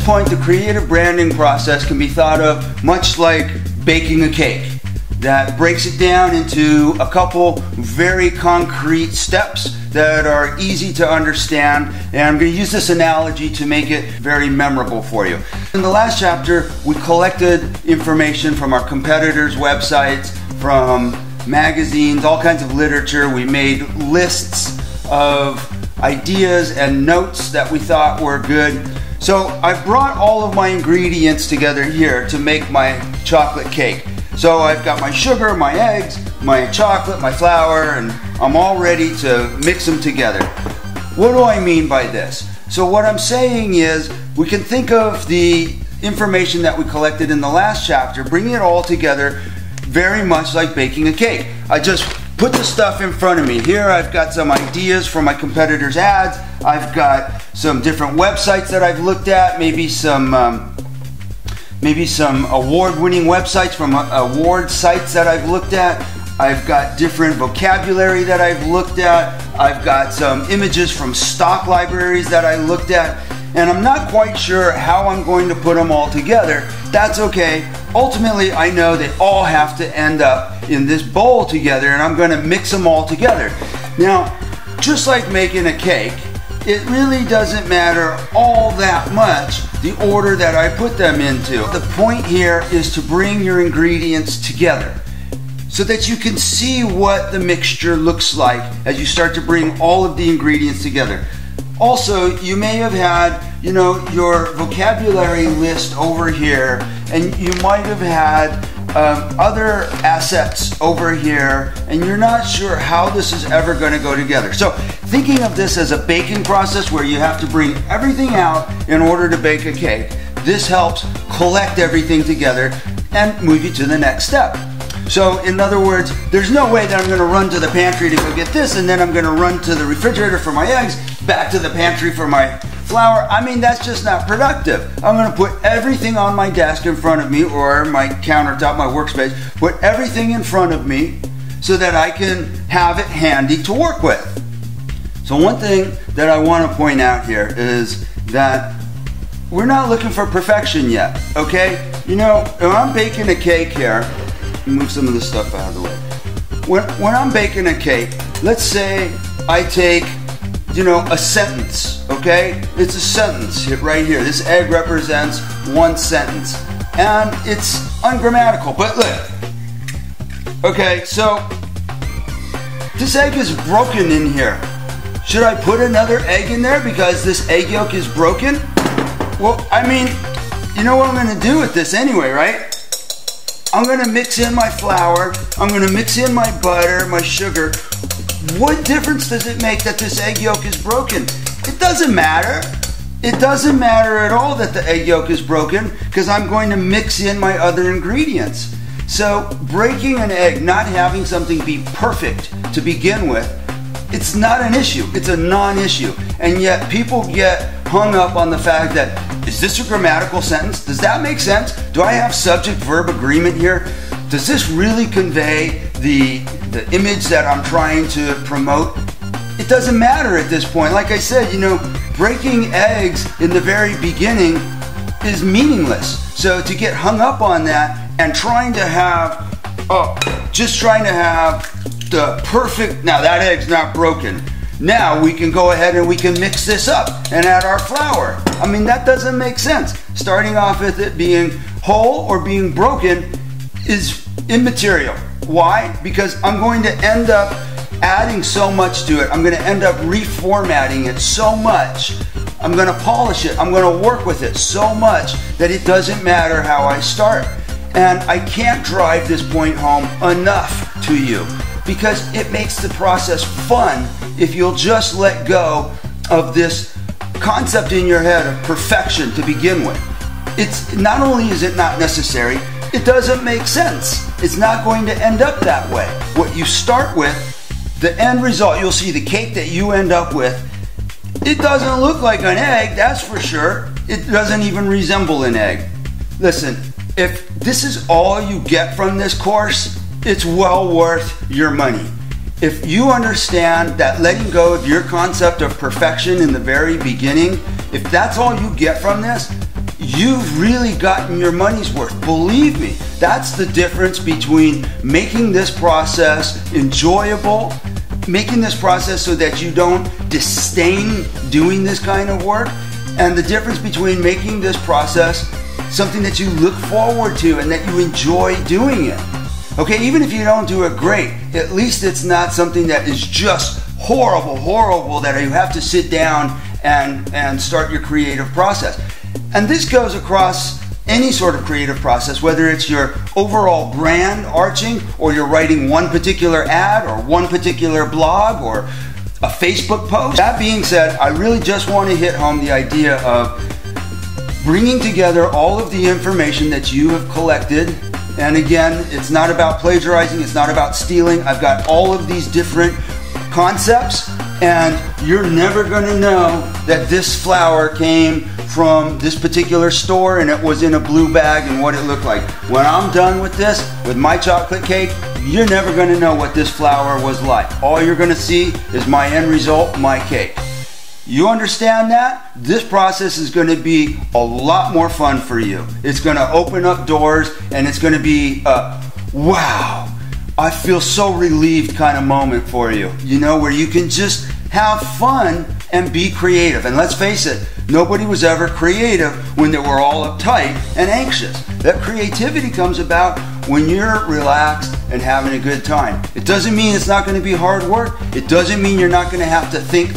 point, the creative branding process can be thought of much like baking a cake. That breaks it down into a couple very concrete steps that are easy to understand, and I'm going to use this analogy to make it very memorable for you. In the last chapter, we collected information from our competitors' websites, from magazines, all kinds of literature. We made lists of ideas and notes that we thought were good. So I've brought all of my ingredients together here to make my chocolate cake. So I've got my sugar, my eggs, my chocolate, my flour, and I'm all ready to mix them together. What do I mean by this? So what I'm saying is we can think of the information that we collected in the last chapter, bringing it all together very much like baking a cake. I just put the stuff in front of me. Here I've got some ideas from my competitors' ads. I've got some different websites that I've looked at, maybe some award-winning websites from award sites that I've looked at. I've got different vocabulary that I've looked at. I've got some images from stock libraries that I looked at. And I'm not quite sure how I'm going to put them all together. That's okay. Ultimately, I know they all have to end up in this bowl together, and I'm going to mix them all together. Now, just like making a cake, it really doesn't matter all that much the order that I put them into. The point here is to bring your ingredients together so that you can see what the mixture looks like as you start to bring all of the ingredients together. Also, you may have had, your vocabulary list over here, and you might have had other assets over here, and you're not sure how this is ever going to go together. So thinking of this as a baking process where you have to bring everything out in order to bake a cake, this helps collect everything together and move you to the next step. So in other words, there's no way that I'm going to run to the pantry to go get this, and then I'm going to run to the refrigerator for my eggs, back to the pantry for my flour. I mean, that's just not productive. I'm going to put everything on my desk in front of me, or my countertop, my workspace, put everything in front of me so that I can have it handy to work with. So one thing that I want to point out here is that we're not looking for perfection yet, okay? When I'm baking a cake here, move some of this stuff out of the way. When I'm baking a cake, let's say I take, a sentence, okay? It's a sentence right here. This egg represents one sentence. And it's ungrammatical, but look. Okay, so this egg is broken in here. Should I put another egg in there because this egg yolk is broken? Well, I mean, you know what I'm going to do with this anyway, right? I'm going to mix in my flour, I'm going to mix in my butter, my sugar. What difference does it make that this egg yolk is broken? It doesn't matter. It doesn't matter at all that the egg yolk is broken because I'm going to mix in my other ingredients. So breaking an egg, not having something be perfect to begin with, it's not an issue. It's a non-issue. And yet people get hung up on the fact that, is this a grammatical sentence? Does that make sense? Do I have subject-verb agreement here? Does this really convey the image that I'm trying to promote? It doesn't matter at this point. Like I said, breaking eggs in the very beginning is meaningless. So to get hung up on that and trying to have the perfect, now that egg's not broken. Now we can go ahead and we can mix this up and add our flour. I mean, that doesn't make sense. Starting off with it being whole or being broken is immaterial. Why? Because I'm going to end up adding so much to it. I'm going to end up reformatting it so much. I'm going to polish it. I'm going to work with it so much that it doesn't matter how I start. And I can't drive this point home enough to you because it makes the process fun if you'll just let go of this concept in your head of perfection to begin with. It's not only is it not necessary, it doesn't make sense. It's not going to end up that way. What you start with, the end result, you'll see the cake that you end up with, it doesn't look like an egg, that's for sure. It doesn't even resemble an egg. Listen, if this is all you get from this course, it's well worth your money. If you understand that letting go of your concept of perfection in the very beginning, if that's all you get from this, you've really gotten your money's worth. Believe me, that's the difference between making this process enjoyable, making this process so that you don't disdain doing this kind of work, and the difference between making this process something that you look forward to and that you enjoy doing it. Okay, even if you don't do it great, at least it's not something that is just horrible that you have to sit down and start your creative process. And this goes across any sort of creative process, whether it's your overall brand arching, or you're writing one particular ad or one particular blog or a Facebook post. That being said, I really just want to hit home the idea of bringing together all of the information that you have collected. And again, it's not about plagiarizing, it's not about stealing. I've got all of these different concepts, and you're never going to know that this flower came from this particular store and it was in a blue bag and what it looked like. When I'm done with this, with my chocolate cake, you're never going to know what this flower was like. All you're going to see is my end result, my cake. You understand that? This process is going to be a lot more fun for you. It's going to open up doors, and it's going to be a wow, I feel so relieved kind of moment for you. You know, where you can just have fun and be creative. And let's face it, nobody was ever creative when they were all uptight and anxious. That creativity comes about when you're relaxed and having a good time. It doesn't mean it's not going to be hard work. It doesn't mean you're not going to have to think.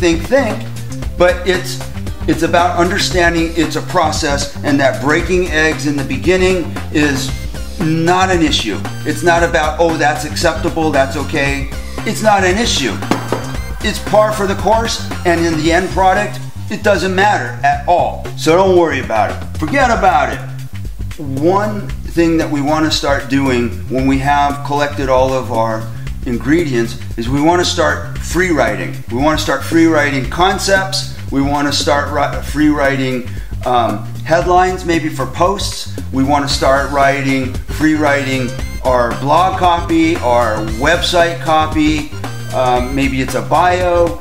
But it's about understanding it's a process, and that breaking eggs in the beginning is not an issue. It's not about, oh, that's acceptable, that's okay. It's not an issue. It's par for the course, and in the end product, it doesn't matter at all. So don't worry about it. Forget about it. One thing that we want to start doing when we have collected all of our ingredients is we want to start free writing. We want to start free writing concepts. We want to start free writing headlines, maybe for posts. We want to start free writing our blog copy, our website copy. Maybe it's a bio.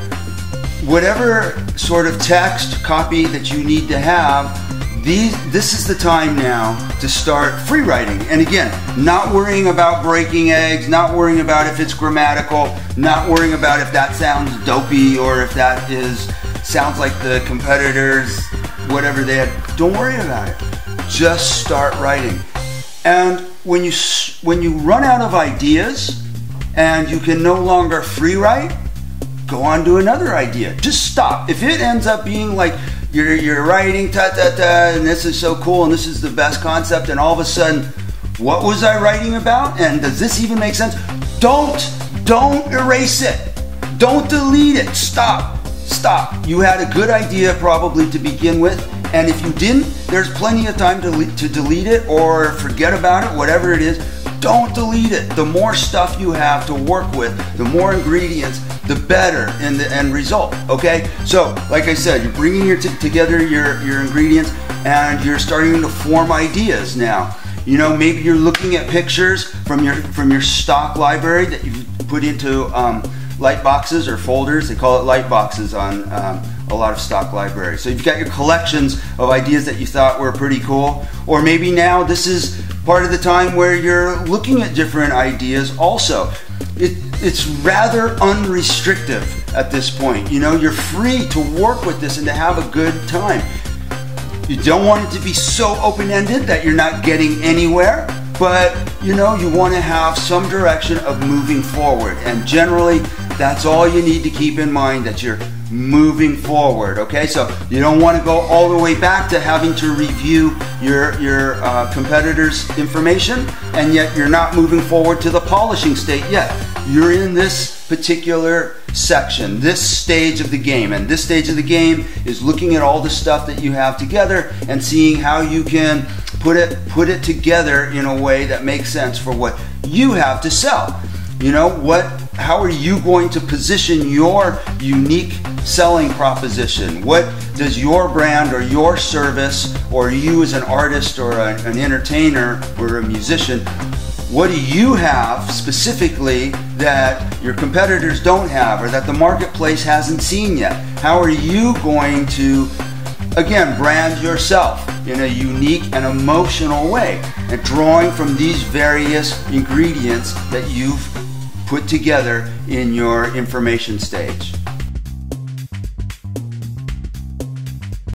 Whatever sort of text copy that you need to have, this is the time now to start free writing. And again, not worrying about breaking eggs, not worrying about if it's grammatical, not worrying about if that sounds dopey or if that sounds like the competitors, whatever they had. Don't worry about it. Just start writing. And when you run out of ideas and you can no longer free write, go on to another idea. Just stop. If it ends up being like you're writing and this is so cool and this is the best concept, and all of a sudden, what was I writing about? And does this even make sense? Don't erase it. Don't delete it. Stop. You had a good idea probably to begin with, and if you didn't, there's plenty of time to delete it or forget about it, whatever it is. Don't delete it. The more stuff you have to work with, the more ingredients, the better in the end result, okay? So, like I said, you're bringing together your ingredients, and you're starting to form ideas now. You know, maybe you're looking at pictures from your stock library that you've put into light boxes or folders. They call it light boxes on a lot of stock libraries. So you've got your collections of ideas that you thought were pretty cool, or maybe now this is part of the time where you're looking at different ideas also. It's rather unrestrictive at this point. You know, you're free to work with this and to have a good time. You don't want it to be so open-ended that you're not getting anywhere, but you know, you want to have some direction of moving forward, and generally that's all you need to keep in mind, that you're moving forward, okay? So you don't want to go all the way back to having to review your competitors' information, and yet you're not moving forward to the polishing state yet. You're in this particular section, this stage of the game, and this stage of the game is looking at all the stuff that you have together and seeing how you can put it together in a way that makes sense for what you have to sell. You know, how are you going to position your unique selling proposition? What does your brand or your service, or you as an artist or an entertainer or a musician, what do you have specifically that your competitors don't have or that the marketplace hasn't seen yet? How are you going to again, brand yourself in a unique and emotional way, and drawing from these various ingredients that you've put together in your information stage.